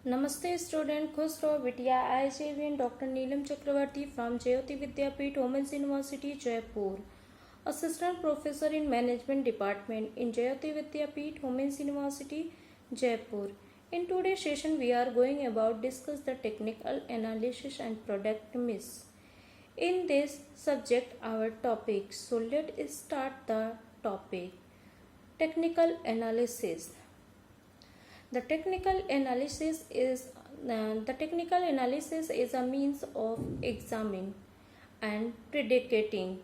Namaste student, खुश रहो बिटिया. I JVN Dr. Neelam Chakravarti from Jyoti Vidyapeeth Women's University Jaipur, Assistant Professor in Management Department in Jyoti Vidyapeeth Women's University Jaipur. In today's session we are going about discuss the technical analysis and product mix. In this subject our topic, so let's start the topic. Technical analysis. The technical analysis is a means of examining and predicting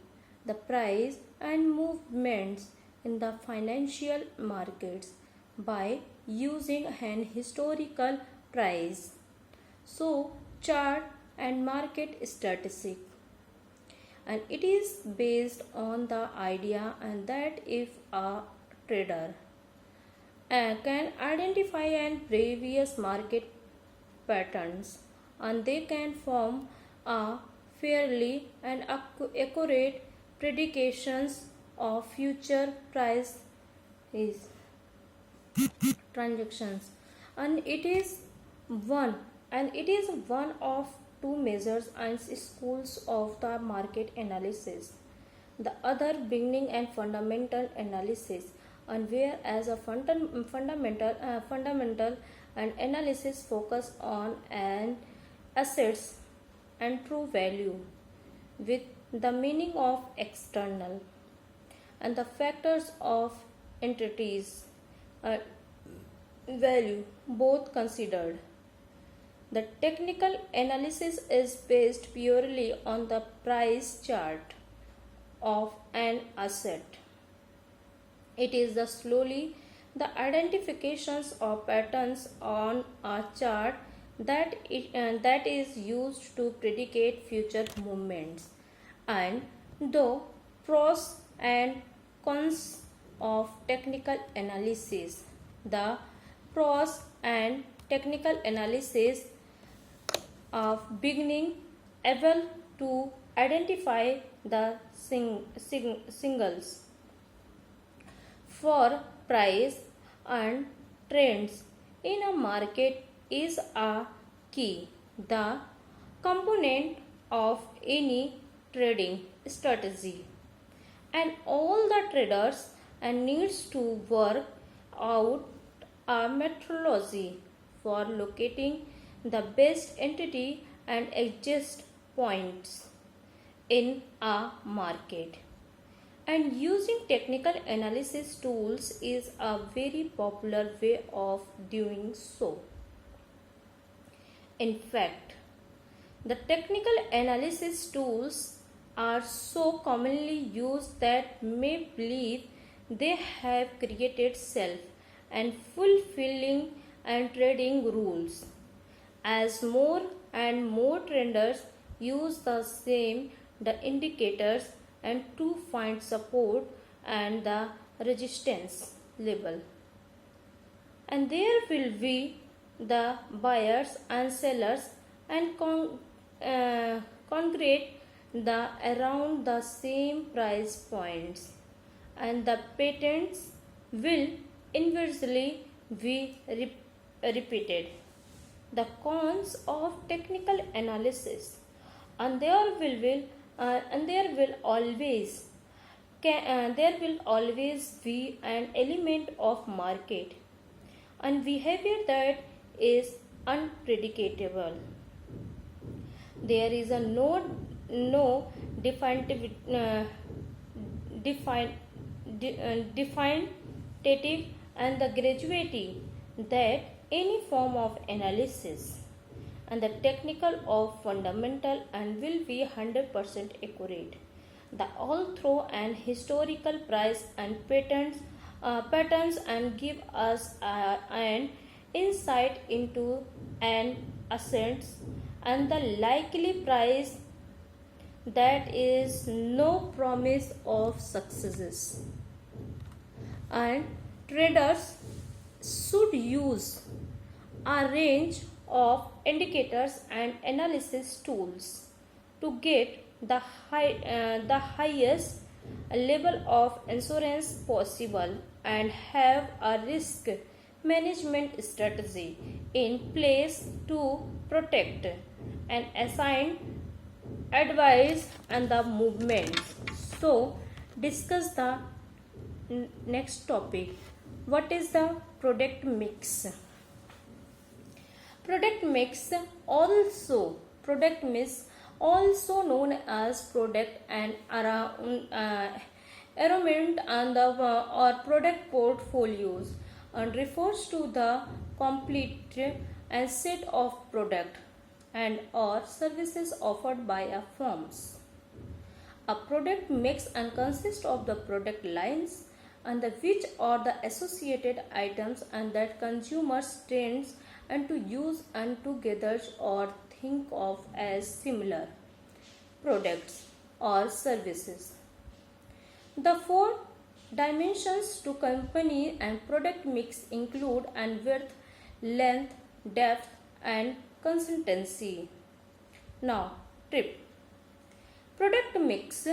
the price and movements in the financial markets by using an historical price, so chart and market statistic, and it is based on the idea and that if a trader can identify and previous market patterns and they can form a fairly and accurate predictions of future price is transactions, and it is one of two measures and schools of the market analysis. The other beginning and fundamental analysis, and whereas a fundamental and analysis focus on an assets and true value with the meaning of external and the factors of entities value both considered. The technical analysis is based purely on the price chart of an asset. It is the identifications of patterns on a chart that is used to predicate future movements, and the pros and cons of technical analysis. The pros and technical analysis of beginning able to identify the singles for price and trends in a market is a key, the component of any trading strategy, and all the traders and needs to work out a methodology for locating the best entity and adjust points in a market. And using technical analysis tools is a very popular way of doing so. In fact, the technical analysis tools are so commonly used that may believe they have created self and fulfilling and trading rules. As more and more traders use the indicators and to find support and the resistance level, and there will be the buyers and sellers and congregate the around the same price points, and the patterns will invariably be repeated. The cons of technical analysis, and there will always be an element of market and behavior that is unpredictable. There is a no definitive and the graduity that any form of analysis and the technical of fundamental and will be 100% accurate. The all through and historical price and patterns and give us an insight into an assets and the likely price that is no promise of successes, and traders should use a range of indicators and analysis tools to get the highest level of insurance possible and have a risk management strategy in place to protect and assign advice and the movements. So discuss the next topic. What is the product mix? Product mix also known as product and arrangement and the or product portfolios and refers to the complete and set of product and or services offered by a firms. A product mix and consists of the product lines and the which are the associated items and that consumers tends and to use and together or think of as similar products or services. The four dimensions to company and product mix include and width, length, depth and consistency. Now, tip. Product mix,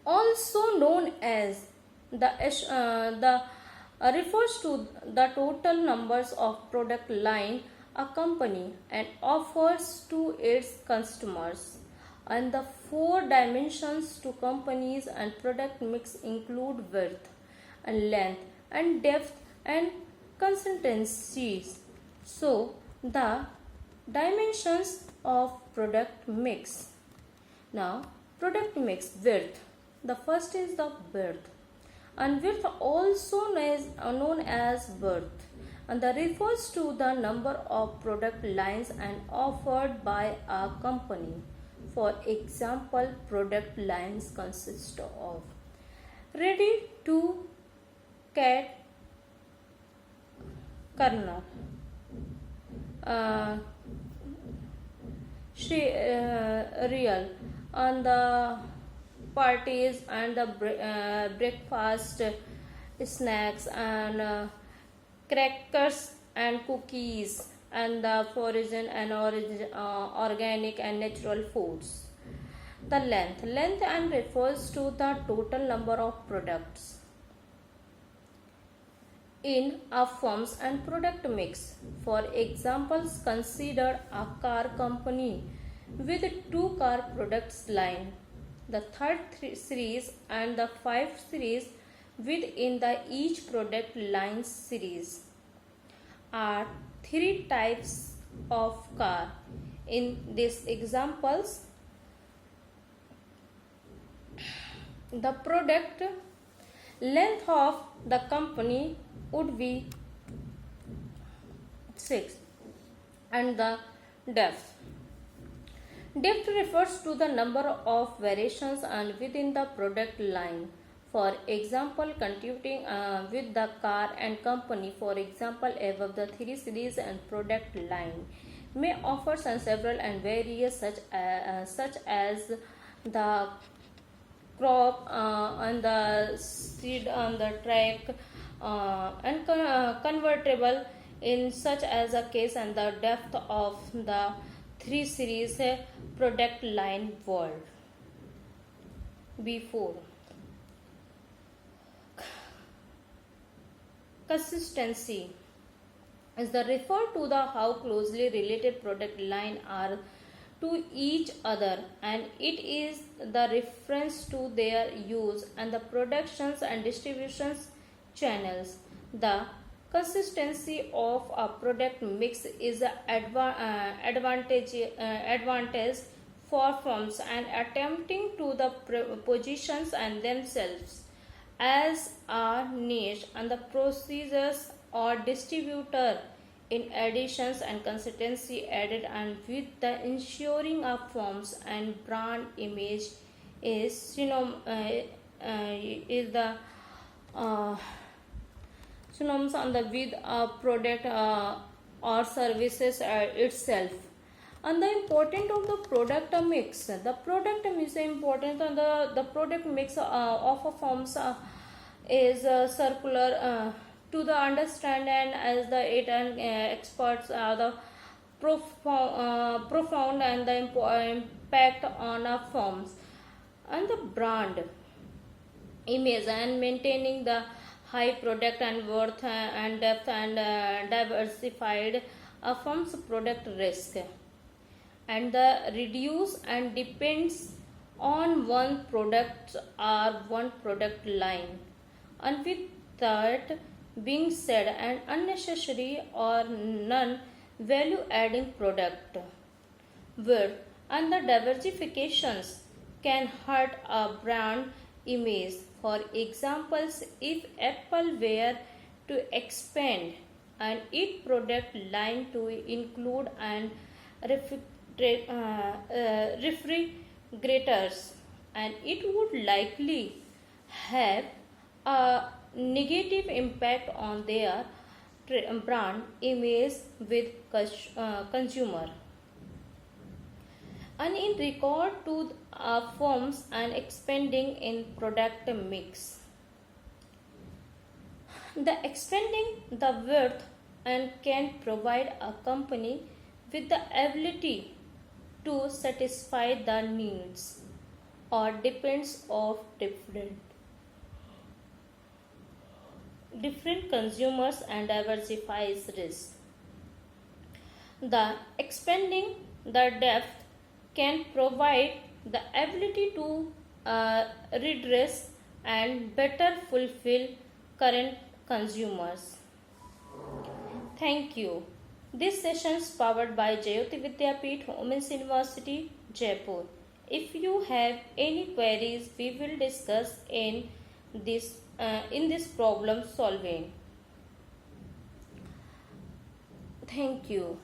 also known as the refers to the total numbers of product line a company and offers to its customers. And the four dimensions to companies and product mix include width and length and depth and consistencies. So, the dimensions of product mix. Now, product mix width. The first is the width, and width also known as width, and that refers to the number of product lines and offered by a company. For example, product lines consist of ready to cat kernel, uh, real and the parties and the breakfast snacks and crackers and cookies and the frozen and organic and natural foods. The length and refers to the total number of products in a firm's and product mix. For examples, consider a car company with two car products line, the third series and the 5 series within the each product line series are three types of car. In these examples, the product length of the company would be 6 and the depth. Depth refers to the number of variations and within the product line. For example, continuing with the car and company, for example, above the 3 series and product line may offer several and various such as the crop and the seed on the track and convertible in such as a case and the depth of the 3 series product line world. B4. Consistency is the refer to the how closely related product line are to each other, and it is the reference to their use and the productions and distributions channels. The consistency of a product mix is an advantage for firms and attempting to the positions and themselves as a niche and the procedures or distributor. In additions and consistency added and with the ensuring of firms and brand image is is the synonyms on the with a product or services itself. And the importance of the product mix. The product mix is important, and the product mix of a firms is circular to the understand and as the it and experts are the profound and the impact on a firms and the brand image and maintaining the high product and worth and depth and diversified firms product risk, and the reduce and depends on one product or one product line. And with that being said, an unnecessary or non value adding product width and the diversifications can hurt a brand image. For examples, if Apple were to expand and its product line to include and refrigerators, and it would likely have a negative impact on their brand image with consumer. And in regard to firms and expanding in product mix, the expanding the width and can provide a company with the ability to satisfy the needs or depends of different consumers and diversifies risk. The expanding the depth can provide the ability to redress and better fulfill current consumers. Thank you. This session is powered by Jayoti Vidyapeeth Women's University, Jaipur. If you have any queries, we will discuss in this problem solving. Thank you.